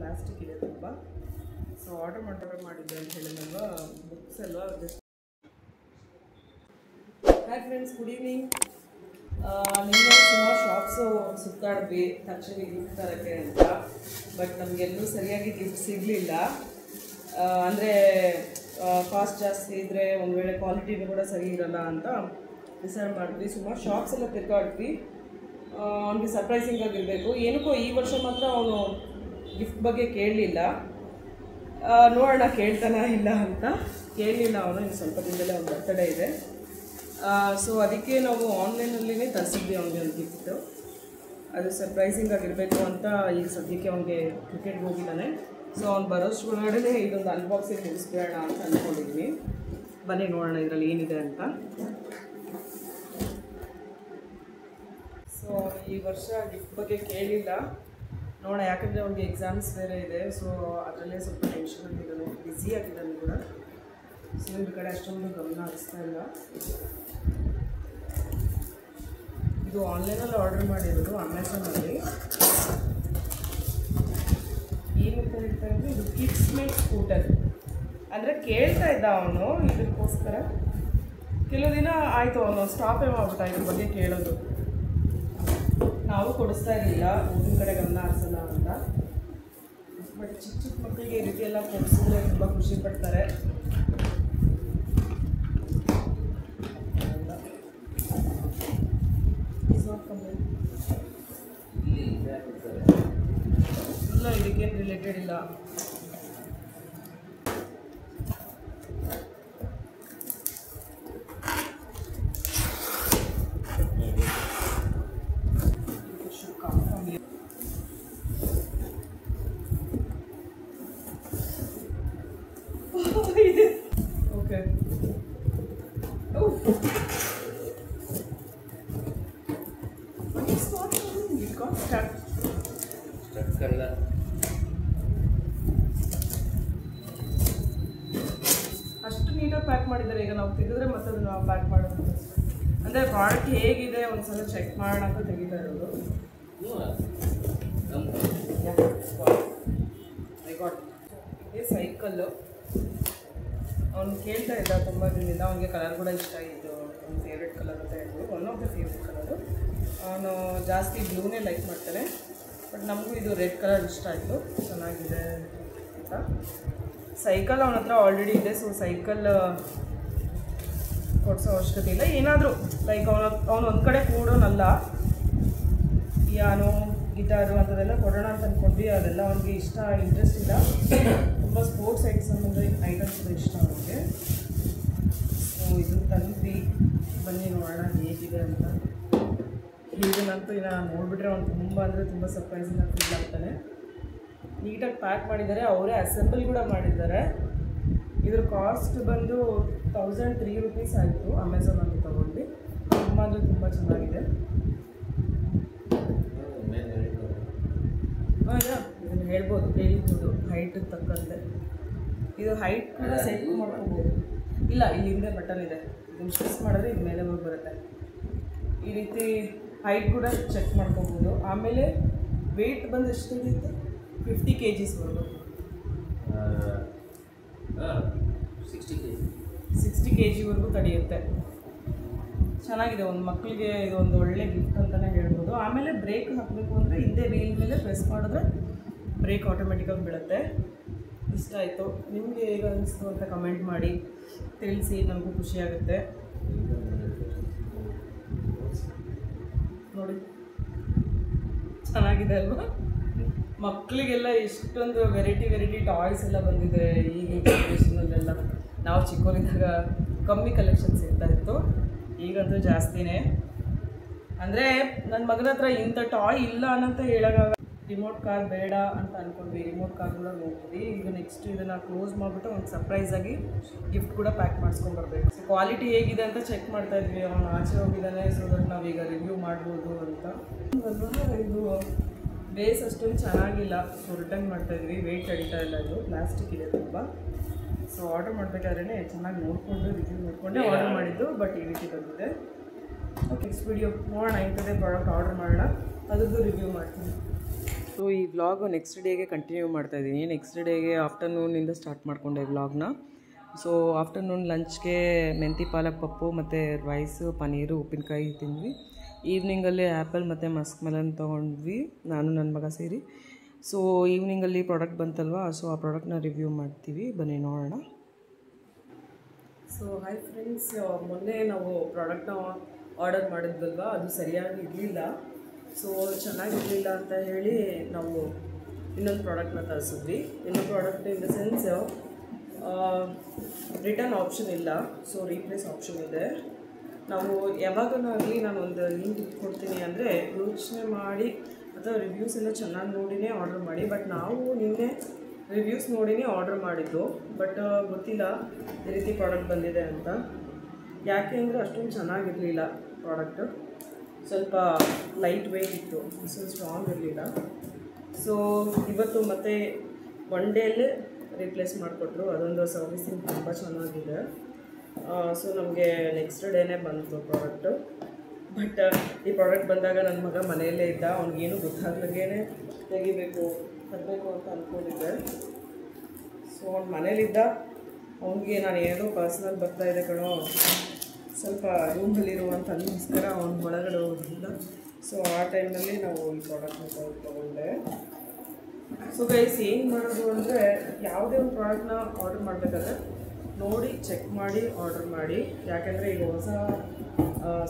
Plastic ಇದೆ ತುಂಬ. So order ಮಾಡಿದ್ದೆ ಅಂತ ಹೇಳಿದ್ನಲ್ವಾ, ಬುಕ್ಸ್ ಅಲ್ವಾ. Hi friends, good evening. ನಿನ್ನೆ ಸುಮಾರು ಶಾಪ್ಸು ಸುತ್ತಾಡಿದ್ವಿ ತಕ್ಷಣ ಗಿಫ್ಟ್ ತರೋಕ್ಕೆ ಅಂತ. ಬಟ್ ನಮಗೆಲ್ಲೂ ಸರಿಯಾಗಿ ಗಿಫ್ಟ್ ಸಿಗಲಿಲ್ಲ. ಅಂದರೆ ಕಾಸ್ಟ್ ಜಾಸ್ತಿ ಇದ್ದರೆ ಒಂದು ವೇಳೆ ಕ್ವಾಲಿಟಿನೂ ಕೂಡ ಸರಿ ಇರಲ್ಲ ಅಂತ ಡಿಸೈಡ್ ಮಾಡಿದ್ವಿ. ಸುಮಾರು ಶಾಪ್ಸ್ ಎಲ್ಲ ತಿರ್ಗಾಡಿದ್ವಿ. ಅವನಿಗೆ ಸರ್ಪ್ರೈಸಿಂಗ್ ಆಗಿರಬೇಕು. ಏನಕ್ಕೋ ಈ ವರ್ಷ ಮಾತ್ರ ಅವನು ಗಿಫ್ಟ್ ಬಗ್ಗೆ ಕೇಳಲಿಲ್ಲ. ನೋಡೋಣ ಕೇಳ್ತಾನ ಇಲ್ಲ ಅಂತ. ಕೇಳಲಿಲ್ಲ ಅವನು. ಇನ್ನು ಸ್ವಲ್ಪ ದಿನದಲ್ಲೇ ಅವ್ನ ಬರ್ತಡೇ ಇದೆ. ಸೊ ಅದಕ್ಕೆ ನಾವು ಆನ್ಲೈನಲ್ಲಿನೇ ತರಿಸಿದ್ವಿ ಅವನಿಗೆ ಒಂದು ಗಿಫ್ಟು. ಅದು ಸರ್ಪ್ರೈಸಿಂಗ್ ಆಗಿರಬೇಕು ಅಂತ ಈಗ ಸದ್ಯಕ್ಕೆ ಅವನಿಗೆ ಕ್ರಿಕೆಟ್ಗೆ ಹೋಗಿದ್ದಾನೆ. ಸೊ ಅವ್ನು ಬರೋಷ್ಟ್ರೊಳಗಡೆ ಇದೊಂದು ಅನ್ಬಾಕ್ಸಿಂಗ್ ಮುಗಿಸ್ಬಿಡೋಣ ಅಂತ ಅಂದ್ಕೊಂಡಿದ್ವಿ. ಬನ್ನಿ ನೋಡೋಣ ಇದರಲ್ಲಿ ಏನಿದೆ ಅಂತ. ಸೊ ಈ ವರ್ಷ ಗಿಫ್ಟ್ ಬಗ್ಗೆ ಕೇಳಿಲ್ಲ. ನೋಡೋಣ, ಯಾಕಂದರೆ ಅವ್ನಿಗೆ ಎಕ್ಸಾಮ್ಸ್ ಬೇರೆ ಇದೆ. ಸೊ ಅದರಲ್ಲೇ ಸ್ವಲ್ಪ ಟೆನ್ಷನಲ್ಲಿದ್ದಾನೆ, ಬ್ಯುಸಿ ಆಗಿದ್ದಾನೆ ಕೂಡ. ಸೊ ಇದ್ರ ಕಡೆ ಅಷ್ಟೊಂದು ಗಮನ ಹರಿಸ್ತಾ ಇಲ್ಲ. ಇದು ಆನ್ಲೈನಲ್ಲಿ ಆರ್ಡರ್ ಮಾಡಿರೋದು, ಅಮೆಝಾನಲ್ಲಿ. ಏನಂತ ಹೇಳ್ತಾ ಇದ್ದರೆ, ಇದು ಕಿಡ್ಸ್ ಮೇಕ್ ಸ್ಕೂಟರ್. ಅಂದರೆ ಕೇಳ್ತಾ ಇದ್ದ ಅವನು ಇದಕ್ಕೋಸ್ಕರ. ಕೆಲವು ದಿನ ಆಯಿತು ಅವನು ಸ್ಟಾಪೇ ಮಾಡ್ಬಿಟ್ಟ ಇದ್ರ ಬಗ್ಗೆ ಕೇಳೋದು. ನಾವು ಕೊಡಿಸ್ತಾ ಇರಲಿಲ್ಲ, ಊರಿನ ಕಡೆ ಗಮನ ಹರಿಸಲ್ಲ ಅಂತ. ಬಟ್ ಚಿಕ್ಕ ಚಿಕ್ಕ ಮಕ್ಕಳಿಗೆ ಈ ರೀತಿ ಎಲ್ಲ ಕೊಡಿಸಿದ್ರೆ ತುಂಬ ಖುಷಿ ಪಡ್ತಾರೆ. ಇಲ್ಲ, ಇದಕ್ಕೇನು ರಿಲೇಟೆಡ್ ಇಲ್ಲ. ಓಕೆ, ಅಷ್ಟು ನೀಟಾಗಿ ಪ್ಯಾಕ್ ಮಾಡಿದ್ದಾರೆ. ಈಗ ನಾವು ತೆಗೆದ್ರೆ ಮತ್ತೆ ಅದನ್ನು ಪ್ಯಾಕ್ ಮಾಡೋದು. ಅಂದರೆ ಪ್ರಾಡಕ್ಟ್ ಹೇಗಿದೆ ಒಂದ್ಸಲ ಚೆಕ್ ಮಾಡೋಣ ಅಂತ ತೆಗಿತಾ ಇರೋದು. ಇದೇ ಸೈಕಲ್ಲು. ಅವ್ನು ಕೇಳ್ತಾ ಇದ್ದ ತುಂಬ ದಿನದಿಂದ. ಅವನಿಗೆ ಕಲರ್ ಕೂಡ ಇಷ್ಟ ಇತ್ತು. ಅವ್ನ ಫೇವ್ರೆಟ್ ಕಲರ್ ಅಂತ ಹೇಳ್ಬೋದು, one of the favourite colour. ಅವನು ಜಾಸ್ತಿ ಬ್ಲೂನೇ ಲೈಕ್ ಮಾಡ್ತಾನೆ. ಬಟ್ ನಮಗೂ ಇದು ರೆಡ್ ಕಲರ್ ಇಷ್ಟ ಆಯಿತು, ಚೆನ್ನಾಗಿದೆ ಅಂತ. ಸೈಕಲ್ ಅವನ ಹತ್ರ ಆಲ್ರೆಡಿ ಇದೆ. ಸೊ ಸೈಕಲ್ ಕೊಡಿಸೋ ಅವಶ್ಯಕತೆ ಇಲ್ಲ. ಏನಾದರೂ ಲೈಕ್ ಅವನು ಒಂದು ಕಡೆ ಕೂಡೋನಲ್ಲ. ಪಿಯಾನೋ, ಗಿಟಾರು ಅಂಥದ್ದೆಲ್ಲ ಕೊಡೋಣ ಅಂತ ಅಂದ್ಕೊಂಡ್ವಿ. ಅದೆಲ್ಲ ಅವನಿಗೆ ಇಷ್ಟ, ಇಂಟ್ರೆಸ್ಟ್ ಇಲ್ಲ. ತುಂಬ ಸ್ಪೋರ್ಟ್ಸ್ ಐಟಮ್ಸ್ ಇಷ್ಟ ಅವನಿಗೆ. ಸೊ ಇದನ್ನು ತಂದ್ವಿ. ಬನ್ನಿ ನೋಡೋಣ ಹೇಗಿದೆ ಅಂತ. ಇದನ್ನಂತೂ ಇನ್ನು ನೋಡಿಬಿಟ್ರೆ ಅವ್ನು ತುಂಬ ಅಂದರೆ ತುಂಬ ಸರ್ಪ್ರೈಸಿಂಗ್ ಫೀಲ್ ಆಗ್ತಾನೆ. ನೀಟಾಗಿ ಪ್ಯಾಕ್ ಮಾಡಿದ್ದಾರೆ, ಅವರೇ ಅಸೆಂಬಲ್ ಕೂಡ ಮಾಡಿದ್ದಾರೆ. ಇದ್ರ ಕಾಸ್ಟ್ ಬಂದು 1003 ರೂಪೀಸ್ ಆಯಿತು. ಅಮೆಝಾನಲ್ಲಿ ತೊಗೊಂಡು ತುಂಬ ಅಂದರೆ ತುಂಬ ಚೆನ್ನಾಗಿದೆ. ಇದನ್ನು ಹೇಳ್ಬೋದು, ಹೈಟಿಗೆ ತಕ್ಕಂತೆ. ಇದು ಹೈಟ್ ಕೂಡ ಸೆಟ್ ಮಾಡ್ಕೋಬೋದು. ಇಲ್ಲ, ಇಲ್ಲಿ ಹಿಂದೆ ಬಟನ್ ಇದೆ, ಇದನ್ನು ಪ್ರೆಸ್ ಮಾಡಿದ್ರೆ ಇದು ಮೇಲೆ ಹೋಗಿ ಬರುತ್ತೆ. ಈ ರೀತಿ ಹೈಟ್ ಕೂಡ ಚೆಕ್ ಮಾಡ್ಕೋಬೋದು. ಆಮೇಲೆ ವೆಯ್ಟ್ ಬಂದು ಎಷ್ಟು ಹಿಡಿಯುತ್ತೆ? 50 kgsವರೆಗೂ. 60 kgವರೆಗೂ ತಡೆಯುತ್ತೆ. ಚೆನ್ನಾಗಿದೆ. ಒಂದು ಮಕ್ಕಳಿಗೆ ಇದೊಂದು ಒಳ್ಳೆ ಗಿಫ್ಟ್ ಅಂತಲೇ ಹೇಳ್ಬೋದು. ಆಮೇಲೆ ಬ್ರೇಕ್ ಹಾಕಬೇಕು ಅಂದರೆ ಹಿಂದೆ ವೀಲ್ ಮೇಲೆ ಪ್ರೆಸ್ ಮಾಡಿದ್ರೆ ಬ್ರೇಕ್ ಆಟೋಮೆಟಿಕಾಗಿ ಬೀಳುತ್ತೆ. ಇಷ್ಟ ಆಯಿತು. ನಿಮಗೆ ಹೇಗೆ ಅನಿಸ್ತು ಅಂತ ಕಮೆಂಟ್ ಮಾಡಿ ತಿಳಿಸಿ, ನನಗೂ ಖುಷಿಯಾಗುತ್ತೆ. ನೋಡಿ, ಚೆನ್ನಾಗಿದೆ ಅಲ್ವಾ? ಮಕ್ಕಳಿಗೆಲ್ಲ ಎಷ್ಟೊಂದು ವೆರೈಟಿ ಟಾಯ್ಸ್ ಎಲ್ಲ ಬಂದಿದೆ ಈಗಿನ ಜನ್ರೇಷನಲ್ಲೆಲ್ಲ. ನಾವು ಚಿಕ್ಕವರಿದ್ದಾಗ ಕಮ್ಮಿ ಕಲೆಕ್ಷನ್ಸ್ ಇರ್ತಾಯಿತ್ತು, ಈಗಂತೂ ಜಾಸ್ತಿನೇ. ಅಂದರೆ ನನ್ನ ಮಗನ ಹತ್ರ ಇಂಥ ಟಾಯ್ ಇಲ್ಲ ಅನ್ನಂತ ಹೇಳೋಕ್ಕಾಗ. ರಿಮೋಟ್ ಕಾರ್ ಬೇಡ ಅಂತ ಅಂದ್ಕೊಂಡ್ವಿ. ರಿಮೋಟ್ ಕಾರ್ ಕೂಡ ನೋಡ್ತೀವಿ. ಈಗ ನೆಕ್ಸ್ಟ್ ಇದನ್ನು ಕ್ಲೋಸ್ ಮಾಡಿಬಿಟ್ಟು ಒಂದು ಸರ್ಪ್ರೈಸಾಗಿ ಗಿಫ್ಟ್ ಕೂಡ ಪ್ಯಾಕ್ ಮಾಡಿಸ್ಕೊಂಡ್ಬರ್ಬೇಕು. ಸೊ ಕ್ವಾಲಿಟಿ ಹೇಗಿದೆ ಅಂತ ಚೆಕ್ ಮಾಡ್ತಾಯಿದ್ವಿ. ಅವನು ಆಚೆ ಹೋಗಿದ್ದಾನೆ, ಸೊ ದಟ್ ನಾವೀಗ ರಿವ್ಯೂ ಮಾಡ್ಬೋದು ಅಂತ. ಇದು ಬೇಸ್ ಅಷ್ಟೊಂದು ಚೆನ್ನಾಗಿಲ್ಲ. ಸೊ ರಿಟರ್ನ್ ಮಾಡ್ತಾಯಿದ್ವಿ. ವೆಯ್ಟ್ ತಡೀತಾ ಇಲ್ಲ. ಇದು ಪ್ಲಾಸ್ಟಿಕ್ ಇದೆ ತುಂಬ. ಸೊ ಆರ್ಡರ್ ಮಾಡಬೇಕಾದ್ರೆ ಚೆನ್ನಾಗಿ ನೋಡಿಕೊಂಡು ರಿವ್ಯೂ ನೋಡಿಕೊಂಡೆ ಆರ್ಡರ್ ಮಾಡಿದ್ದು. ಬಟ್ ಈ ರೀತಿ ಬಂದಿದೆ. ನೆಕ್ಸ್ಟ್ ವಿಡಿಯೋ ನೋಡೋಣ, ಇಂಥದ್ದೇ ಪ್ರಾಡಕ್ಟ್ ಆರ್ಡರ್ ಮಾಡೋಣ, ಅದರದ್ದು ರಿವ್ಯೂ ಮಾಡ್ತೀನಿ. ಸೊ ಈ ವ್ಲಾಗ್ ನೆಕ್ಸ್ಟ್ ಡೇಗೆ ಕಂಟಿನ್ಯೂ ಮಾಡ್ತಾಯಿದ್ದೀನಿ. ನೆಕ್ಸ್ಟ್ ಡೇಗೆ ಆಫ್ಟರ್ನೂನಿಂದ ಸ್ಟಾರ್ಟ್ ಮಾಡಿಕೊಂಡೆ ವ್ಲಾಗ್ನ. ಸೊ ಆಫ್ಟರ್ನೂನ್ ಲಂಚ್ಗೆ ಮೆಂತಿ ಪಾಲಕ್ ಪಪ್ಪು ಮತ್ತು ರೈಸು, ಪನ್ನೀರು, ಉಪ್ಪಿನಕಾಯಿ ತಿಂದ್ವಿ. ಈವ್ನಿಂಗಲ್ಲಿ ಆ್ಯಪಲ್ ಮತ್ತು ಮಸ್ಕ್ ಮೆಲನ್ ತೊಗೊಂಡ್ವಿ, ನಾನು ನನ್ನ ಮಗ ಸೇರಿ. ಸೊ ಈವ್ನಿಂಗಲ್ಲಿ ಪ್ರಾಡಕ್ಟ್ ಬಂತಲ್ವಾ, ಸೊ ಆ ಪ್ರಾಡಕ್ಟ್ನ ರಿವ್ಯೂ ಮಾಡ್ತೀವಿ, ಬನ್ನಿ ನೋಡೋಣ. ಸೊ ಹಾಯ್ ಫ್ರೆಂಡ್ಸ್, ಮೊನ್ನೆ ನಾವು ಪ್ರಾಡಕ್ಟ್ನ ಆರ್ಡರ್ ಮಾಡಿದ್ವಲ್ವ, ಅದು ಸರಿಯಾಗಿ ಇರಲಿಲ್ಲ. ಸೊ ಚೆನ್ನಾಗಿರಲಿಲ್ಲ ಅಂತ ಹೇಳಿ ನಾವು ಇನ್ನೊಂದು ಪ್ರಾಡಕ್ಟ್ನ ತರಿಸಿದ್ವಿ. ಇನ್ನೊಂದು product in the sense return option ಇಲ್ಲ, ಸೊ ರೀಪ್ಲೇಸ್ ಆಪ್ಷನ್ ಇದೆ. ನಾವು ಯಾವಾಗಲಾಗಲಿ ನಾನು ಒಂದು ಏನು ಟಿಪ್ ಕೊಡ್ತೀನಿ ಅಂದರೆ, ಯೋಚನೆ ಮಾಡಿ ಅಥವಾ ರಿವ್ಯೂಸ್ ಎಲ್ಲ ಚೆನ್ನಾಗಿ ನೋಡಿನೇ ಆರ್ಡರ್ ಮಾಡಿ. ಬಟ್ ನಾವು ನಿನ್ನೆ ರಿವ್ಯೂಸ್ ನೋಡಿನೇ ಆರ್ಡರ್ ಮಾಡಿದ್ದು, ಬಟ್ ಗೊತ್ತಿಲ್ಲ ಈ ರೀತಿ ಪ್ರಾಡಕ್ಟ್ ಬಂದಿದೆ ಅಂತ. ಯಾಕೆ ಅಂದರೆ ಅಷ್ಟೊಂದು ಚೆನ್ನಾಗಿರಲಿಲ್ಲ ಪ್ರಾಡಕ್ಟು, ಸ್ವಲ್ಪ ಲೈಟ್ ವೆಯ್ಟ್ ಇತ್ತು, ಅಷ್ಟೊಂದು ಸ್ಟ್ರಾಂಗ್ ಇರಲಿಲ್ಲ. ಸೊ ಇವತ್ತು ಮತ್ತೆ ಒನ್ ಡೇಲೇ ರೀಪ್ಲೇಸ್ ಮಾಡಿಕೊಟ್ರು. ಅದೊಂದು ಸರ್ವಿಸಿಂಗ್ ತುಂಬ ಚೆನ್ನಾಗಿದೆ. ಸೊ ನಮಗೆ ನೆಕ್ಸ್ಟ್ ಡೇನೇ ಬಂತು ಪ್ರಾಡಕ್ಟು. ಬಟ್ ಈ ಪ್ರಾಡಕ್ಟ್ ಬಂದಾಗ ನನ್ನ ಮಗ ಮನೆಯಲ್ಲೇ ಇದ್ದ, ಅವ್ನಿಗೇನು ಗೊತ್ತಾಗ್ಲಾಗೇ ತರಬೇಕು ಅಂತ ಅಂದ್ಕೊಂಡಿದ್ದೆ. ಸೊ ಅವ್ನು ಮನೇಲಿದ್ದ, ಅವನಿಗೆ ನಾನು ಏನೋ ಪರ್ಸ್ನಲ್ ಬರ್ತಾಯಿದೆ ಕಣೋ, ಸ್ವಲ್ಪ ರೂಮಲ್ಲಿರುವಂಥ ಅಲ್ಲಿಗೋಸ್ಕರ ಅವ್ನ ಒಳಗಡೆ ಹೋಗಿಲ್ಲ. ಸೊ ಆ ಟೈಮಲ್ಲಿ ನಾವು ಈ ಪ್ರಾಡಕ್ಟ್ನ ತೊಗೊಂಡೆ. ಸೊ ಗೈಸ್, ಏನು ಮಾಡೋದು ಅಂದರೆ, ಯಾವುದೇ ಒಂದು ಪ್ರಾಡಕ್ಟ್ನ ಆರ್ಡರ್ ಮಾಡಬೇಕಾದ್ರೆ ನೋಡಿ ಚೆಕ್ ಮಾಡಿ ಆರ್ಡರ್ ಮಾಡಿ. ಯಾಕೆಂದರೆ ಈಗ ಹೊಸ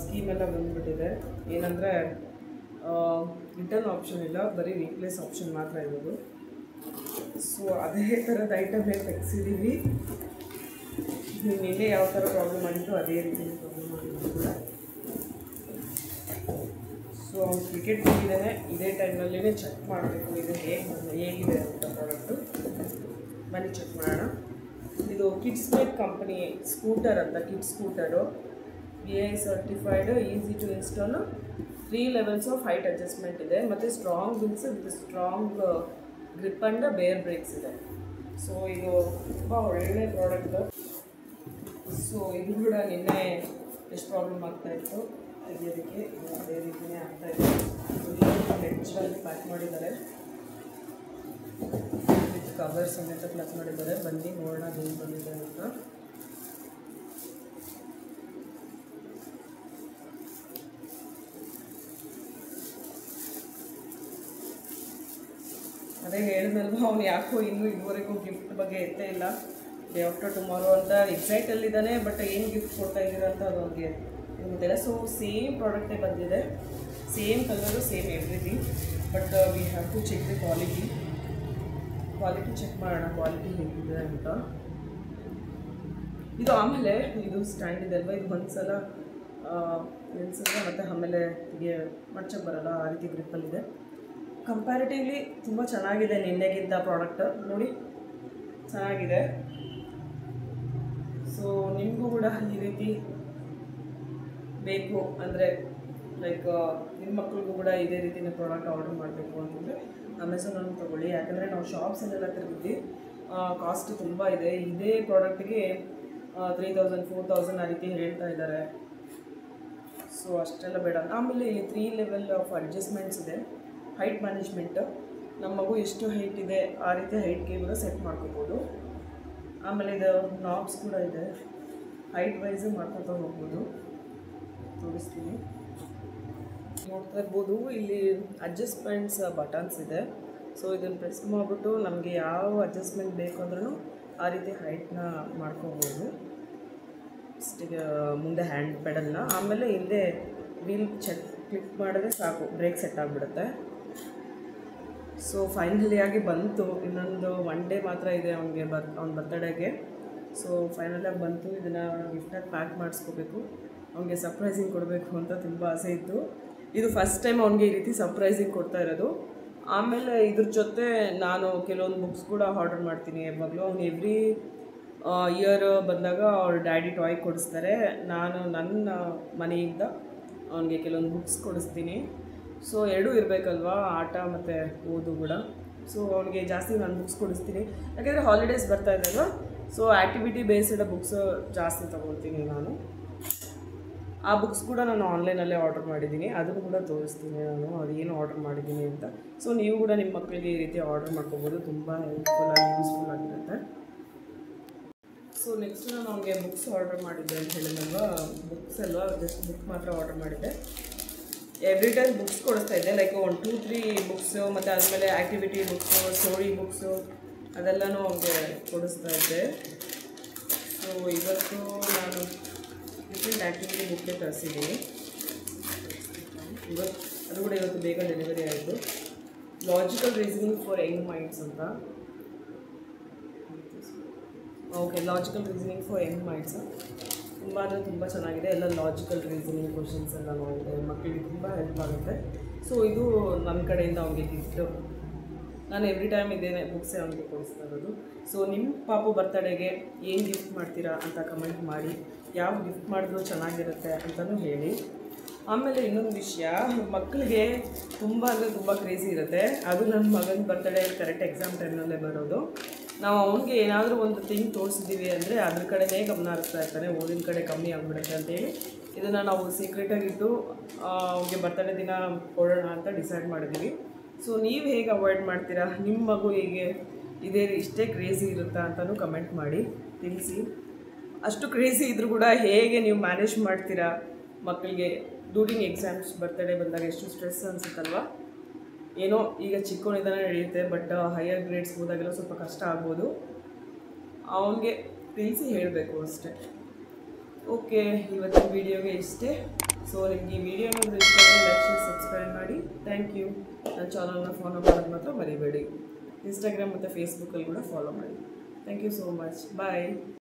ಸ್ಕೀಮೆಲ್ಲ ಬಂದುಬಿಟ್ಟಿದೆ. ಏನಂದರೆ ರಿಟರ್ನ್ ಆಪ್ಷನ್ ಇಲ್ಲ, ಬರೀ ರೀಪ್ಲೇಸ್ ಆಪ್ಷನ್ ಮಾತ್ರ ಇರೋದು. ಸೊ ಅದೇ ಥರದ ಐಟಮ್ನೇ ತೆಗೆಸಿದ್ದೀವಿ. ನಿನ್ನೆ ಯಾವ ಥರ ಪ್ರಾಬ್ಲಮ್ ಆಗಿತ್ತು ಅದೇ ರೀತಿ ಪ್ರಾಬ್ಲಮ್ ಆಗಿತ್ತು ಕೂಡ. ಸೊ ಅವ್ನು ಕ್ರಿಕೆಟ್ ಹೋಗಿದ್ದಾನೆ, ಇದೇ ಟೈಮಲ್ಲೇ ಚೆಕ್ ಮಾಡಬೇಕು ಇದು ಹೇಗಿದೆ ಅಂತ ಪ್ರಾಡಕ್ಟು. ಬನ್ನಿ ಚೆಕ್ ಮಾಡೋಣ. ಇದು ಕಿಡ್ಸ್ ಮೇಡ್ ಕಂಪ್ನಿ ಸ್ಕೂಟರ್ ಅಂತ, kids scooter, BI certified, easy to install, 3 levels of height adjustment ಇದೆ, ಮತ್ತು strong wheels with strong grip and bear brakes ಇದೆ. ಸೊ ಇದು ತುಂಬ ಒಳ್ಳೆಯ ಪ್ರಾಡಕ್ಟು. ಸೊ ಇದು ಕೂಡ ನಿನ್ನೆ ಎಷ್ಟು ಪ್ರಾಬ್ಲಮ್ ಆಗ್ತಾಯಿತ್ತು ತೆಗಿಯೋದಕ್ಕೆ, ಅದೇ ರೀತಿಯೇ ಆಗ್ತಾಯಿದೆ. ನೆಚ್ಚಾಗಿ ಪ್ಯಾಕ್ ಮಾಡಿದ್ದಾರೆ, ವಿತ್ ಕವರ್ ಸಮೇತ ಪ್ಯಾಕ್ ಮಾಡಿದ್ದಾರೆ. ಬನ್ನಿ ನೋಡೋಣ ಏನು ಬಂದಿದೆ ಅಂತ. ಅದೇ ಹೇಳಿದ್ನಲ್ವ, ಅವ್ನು ಯಾಕೋ ಇನ್ನೂ ಇದುವರೆಗೂ ಗಿಫ್ಟ್ ಬಗ್ಗೆ ಎತ್ತೇ ಇಲ್ಲ. ಡೇ ಆಫ್ಟರ್ ಟುಮಾರೋ ಅಂತ ಎಕ್ಸೈಟಲ್ಲಿದ್ದಾನೆ, ಬಟ್ ಏನು ಗಿಫ್ಟ್ ಕೊಡ್ತಾ ಇದ್ದೀರ ಅಂತ ಅದು ಅವ್ರಿಗೆ ಗೊತ್ತಿಲ್ಲ. ಸೊ ಸೇಮ್ ಪ್ರಾಡಕ್ಟೇ ಬಂದಿದೆ, same colour, same everything. But we have to check the quality check ಮಾಡೋಣ, ಕ್ವಾಲಿಟಿ ಹೇಗಿದೆ ಅಂತ. ಇದು ಆಮೇಲೆ ಇದು ಸ್ಟ್ಯಾಂಡ್ ಇದೆ ಅಲ್ವಾ, ಇದು ಒಂದು ಸಲ ನಿಲ್ಸಿದ್ರೆ ಮತ್ತು ಆಮೇಲೆ ಹೀಗೆ ಮಡ್ಚಕ್ಕೆ ಬರೋಲ್ಲ, ಆ ರೀತಿ ಗ್ರಿಪ್ಪಲ್ಲಿದೆ. ಕಂಪ್ಯಾರಿಟಿವ್ಲಿ ತುಂಬ ಚೆನ್ನಾಗಿದೆ ನಿನ್ನೆಗಿಂತ ಪ್ರಾಡಕ್ಟ್. ನೋಡಿ ಚೆನ್ನಾಗಿದೆ. ಸೊ ನಿಮಗೂ ಕೂಡ ಈ ರೀತಿ ಬೇಕು ಅಂದರೆ, ಲೈಕ್ ನಿಮ್ಮ ಮಕ್ಕಳಿಗೂ ಕೂಡ ಇದೇ ರೀತಿಯ ಪ್ರಾಡಕ್ಟ್ ಆರ್ಡರ್ ಮಾಡಬೇಕು ಅಂತಂದರೆ ಅಮೆಝಾನಲ್ಲಿ ತೊಗೊಳ್ಳಿ. ಯಾಕಂದರೆ ನಾವು ಶಾಪ್ಸಲ್ಲೆಲ್ಲ ತಿರುಗಿದ್ವಿ, ಕಾಸ್ಟ್ ತುಂಬ ಇದೆ. ಇದೇ ಪ್ರಾಡಕ್ಟಿಗೆ 3000 4000 ಆ ರೀತಿ ಹೇಳ್ತಾ ಇದ್ದಾರೆ. ಸೊ ಅಷ್ಟೆಲ್ಲ ಬೇಡ. ಆಮೇಲೆ ಇಲ್ಲಿ 3 ಲೆವೆಲ್ ಆಫ್ ಅಡ್ಜಸ್ಟ್ಮೆಂಟ್ಸ್ ಇದೆ. ಹೈಟ್ ಮ್ಯಾನೇಜ್ಮೆಂಟ್, ನಮ್ಮ ಮಗು ಎಷ್ಟು ಹೈಟ್ ಇದೆ ಆ ರೀತಿ ಹೈಟ್ಗೆ ಕೂಡ ಸೆಟ್ ಮಾಡ್ಕೋಬೋದು. ಆಮೇಲೆ ಇದು ನಾಬ್ಸ್ ಕೂಡ ಇದೆ, ಹೈಟ್ ವೈಸು ಮಾಡ್ಕೊತಾ ಹೋಗ್ಬೋದು. ತೋರಿಸ್ತೀನಿ, ನೋಡ್ತಾ ಇರ್ಬೋದು. ಇಲ್ಲಿ ಅಡ್ಜಸ್ಟ್ಮೆಂಟ್ಸ್ ಬಟನ್ಸ್ ಇದೆ. ಸೊ ಇದನ್ನು ಪ್ರೆಸ್ ಮಾಡಿಬಿಟ್ಟು ನಮಗೆ ಯಾವ ಅಡ್ಜಸ್ಟ್ಮೆಂಟ್ ಬೇಕು ಅಂದ್ರೂ ಆ ರೀತಿ ಹೈಟ್ನ ಮಾಡ್ಕೋಬೋದು. ಸ್ಟಿಗೆ ಮುಂದೆ ಹ್ಯಾಂಡ್ ಪೆಡಲ್ನ, ಆಮೇಲೆ ಹಿಂದೆ ವೀಲ್ ಕ್ಲಿಕ್ ಮಾಡಿದ್ರೆ ಸಾಕು, ಬ್ರೇಕ್ ಸೆಟ್ ಆಗಿಬಿಡುತ್ತೆ. ಸೊ ಫೈನಲಿಯಾಗಿ ಬಂತು. ಇನ್ನೊಂದು 1 ಡೇ ಮಾತ್ರ ಇದೆ ಅವನಿಗೆ ಅವ್ನ ಬರ್ತಡೇಗೆ. ಸೊ ಫೈನಲಾಗಿ ಬಂತು. ಇದನ್ನು ಗಿಫ್ಟಾಗಿ ಪ್ಯಾಕ್ ಮಾಡಿಸ್ಕೋಬೇಕು, ಅವನಿಗೆ ಸರ್ಪ್ರೈಸಿಂಗ್ ಕೊಡಬೇಕು ಅಂತ ತುಂಬ ಆಸೆ ಇತ್ತು. ಇದು ಫಸ್ಟ್ ಟೈಮ್ ಅವನಿಗೆ ಈ ರೀತಿ ಸರ್ಪ್ರೈಸಿಂಗ್ ಕೊಡ್ತಾ ಇರೋದು. ಆಮೇಲೆ ಇದ್ರ ಜೊತೆ ನಾನು ಕೆಲವೊಂದು ಬುಕ್ಸ್ ಕೂಡ ಆರ್ಡರ್ ಮಾಡ್ತೀನಿ ಯಾವಾಗಲೂ. ಅವ್ನು ಎವ್ರಿ ಇಯರ್ ಬಂದಾಗ ಅವ್ರ ಡ್ಯಾಡಿ ಟಾಯ್ ಕೊಡಿಸ್ತಾರೆ, ನಾನು ನನ್ನ ಮನೆಯಿಂದ ಅವನಿಗೆ ಕೆಲವೊಂದು ಬುಕ್ಸ್ ಕೊಡಿಸ್ತೀನಿ. ಸೊ ಎರಡೂ ಇರಬೇಕಲ್ವಾ, ಆಟ ಮತ್ತು ಓದು ಕೂಡ. ಸೊ ಅವನಿಗೆ ಜಾಸ್ತಿ ನಾನು ಬುಕ್ಸ್ ಕೊಡಿಸ್ತೀನಿ, ಯಾಕೆಂದರೆ ಹಾಲಿಡೇಸ್ ಬರ್ತಾ ಇದ್ದಲ್ವ. ಸೊ ಆ್ಯಕ್ಟಿವಿಟಿ ಬೇಸ್ಡ್ ಬುಕ್ಸ್ ಜಾಸ್ತಿ ತೊಗೊಳ್ತೀನಿ ನಾನು. ಆ ಬುಕ್ಸ್ ಕೂಡ ನಾನು ಆನ್ಲೈನಲ್ಲೇ ಆರ್ಡರ್ ಮಾಡಿದ್ದೀನಿ, ಅದನ್ನು ಕೂಡ ತೋರಿಸ್ತೀನಿ ನಾನು ಅದೇನು ಆರ್ಡರ್ ಮಾಡಿದ್ದೀನಿ ಅಂತ. ಸೊ ನೀವು ಕೂಡ ನಿಮ್ಮ ಮಕ್ಕಳಿಗೆ ಈ ರೀತಿ ಆರ್ಡರ್ ಮಾಡ್ಕೋಬೋದು, ತುಂಬ ಹೆಲ್ಪ್ಫುಲ್ಲಾಗಿ ಯೂಸ್ಫುಲ್ ಆಗಿರುತ್ತೆ. ಸೊ ನೆಕ್ಸ್ಟ್ ನಾನು ಅವ್ನಿಗೆ ಬುಕ್ಸ್ ಆರ್ಡರ್ ಮಾಡಿದ್ದೆ ಅಂತ ಹೇಳಿದ್ನಲ್ವ, ಬುಕ್ಸ್ ಅಲ್ವಾ, ಜಸ್ಟ್ ಬುಕ್ ಮಾತ್ರ ಆರ್ಡರ್ ಮಾಡಿದ್ದೆ. ಎವ್ರಿ ಟೈಮ್ ಬುಕ್ಸ್ ಕೊಡಿಸ್ತಾ ಇದ್ದೆ, ಲೈಕ್ 1, 2, 3 ಬುಕ್ಸು, ಮತ್ತು ಆದಮೇಲೆ ಆ್ಯಕ್ಟಿವಿಟಿ ಬುಕ್ಸು, ಸ್ಟೋರಿ ಬುಕ್ಸು ಅದೆಲ್ಲನೂ ಅವ್ನಿಗೆ ಕೊಡಿಸ್ತಾ ಇದ್ದೆ. ಸೊ ಇವತ್ತು ನಾನು ಡಿಫ್ರೆಂಟ್ ಆ್ಯಕ್ಟಿವಿಟಿ ಬುಕ್ಗೆ ತರಿಸಿದ್ದೀನಿ. ಅದು ಕೂಡ ಇವತ್ತು ಬೇಗ ಡೆಲಿವರಿ ಆಯಿತು. Logical reasoning for young minds ಅಂತ. Okay, logical reasoning for young minds ತುಂಬ ಅಂದರೆ ತುಂಬ ಚೆನ್ನಾಗಿದೆ. ಎಲ್ಲ ಲಾಜಿಕಲ್ ರೀಸನಿಂಗ್ ಕ್ವಶನ್ಸ್ ಎಲ್ಲ ನೋಡಿದೆ, ಮಕ್ಕಳಿಗೆ ತುಂಬ ಹೆಲ್ಪ್ ಆಗುತ್ತೆ. ಸೊ ಇದು ನನ್ನ ಕಡೆಯಿಂದ ಅವನಿಗೆ ಗಿಫ್ಟು. ನಾನು ಎವ್ರಿ ಟೈಮ್ ಇದೇನೆ ಬುಕ್ಸೇ ಅವನಿಗೆ ಕೊಡಿಸ್ತಾ ಇರೋದು. ಸೊ ನಿಮ್ಮ ಪಾಪು ಬರ್ತಡೇಗೆ ಏನು ಗಿಫ್ಟ್ ಮಾಡ್ತೀರಾ ಅಂತ ಕಮೆಂಟ್ ಮಾಡಿ, ಯಾವ ಗಿಫ್ಟ್ ಮಾಡಿದ್ರು ಚೆನ್ನಾಗಿರುತ್ತೆ ಅಂತಲೂ ಹೇಳಿ. ಆಮೇಲೆ ಇನ್ನೊಂದು ವಿಷಯ, ಮಕ್ಕಳಿಗೆ ತುಂಬ ಅಂದರೆ ತುಂಬ ಕ್ರೇಜಿ ಇರುತ್ತೆ. ಅದು ನನ್ನ ಮಗನ ಬರ್ತಡೇ ಕರೆಕ್ಟ್ ಎಕ್ಸಾಮ್ ಟೈಮ್ನಲ್ಲೇ ಬರೋದು. ನಾವು ಅವ್ನಿಗೆ ಏನಾದರೂ ಒಂದು ಥಿಂಗ್ ತೋರಿಸಿದ್ದೀವಿ ಅಂದರೆ ಅದ್ರ ಕಡೆನೇ ಗಮನ ಹರಿಸ್ತಾ ಇರ್ತಾನೆ, ಓದಿನ ಕಡೆ ಕಮ್ಮಿ ಆಗಿಬಿಡುತ್ತೆ ಅಂತೇಳಿ ಇದನ್ನು ನಾವು ಸೀಕ್ರೆಟಾಗಿಟ್ಟು ಅವ್ನಿಗೆ ಬರ್ತಡೇ ದಿನ ಕೊಡೋಣ ಅಂತ ಡಿಸೈಡ್ ಮಾಡಿದ್ದೀವಿ. ಸೊ ನೀವು ಹೇಗೆ ಅವಾಯ್ಡ್ ಮಾಡ್ತೀರಾ? ನಿಮ್ಮ ಮಗು ಹೇಗೆ ಇಷ್ಟೇ ಕ್ರೇಜಿ ಇರುತ್ತಾ ಅಂತಲೂ ಕಮೆಂಟ್ ಮಾಡಿ ತಿಳಿಸಿ. ಅಷ್ಟು ಕ್ರೇಜಿ ಇದ್ದರೂ ಕೂಡ ಹೇಗೆ ನೀವು ಮ್ಯಾನೇಜ್ ಮಾಡ್ತೀರಾ? ಮಕ್ಕಳಿಗೆ ಡ್ಯೂರಿಂಗ್ ಎಕ್ಸಾಮ್ಸ್ ಬರ್ತಡೇ ಬಂದಾಗ ಎಷ್ಟು ಸ್ಟ್ರೆಸ್ ಅನಿಸುತ್ತಲ್ವ. ಏನೋ ಈಗ ಚಿಕ್ಕವನಿಂದನೇ ನಡೆಯುತ್ತೆ, ಬಟ್ ಹೈಯರ್ ಗ್ರೇಡ್ಸ್ ಹೋದಾಗೆಲ್ಲ ಸ್ವಲ್ಪ ಕಷ್ಟ ಆಗ್ಬೋದು. ಅವನಿಗೆ ತಿಳಿಸಿ ಹೇಳಬೇಕು ಅಷ್ಟೇ. ಓಕೆ, ಇವತ್ತಿನ ವೀಡಿಯೋಗೆ ಇಷ್ಟೇ. ಸೊ ನಿಮಗೆ ಈ ವಿಡಿಯೋ ಏನಾದರೂ ಇಷ್ಟ ಆದರೆ ಲೈಕ್ ಶೇರ್ ಸಬ್ಸ್ಕ್ರೈಬ್ ಮಾಡಿ. Thank you. ನನ್ನ ಚಾನಲ್ನ ಫಾಲೋ ಮಾಡೋದು ಮಾತ್ರ ಮರಿಬೇಡಿ. ಇನ್ಸ್ಟಾಗ್ರಾಮ್ ಮತ್ತು ಫೇಸ್ಬುಕ್ಕಲ್ಲಿ ಕೂಡ ಫಾಲೋ ಮಾಡಿ. Thank you so much. Bye.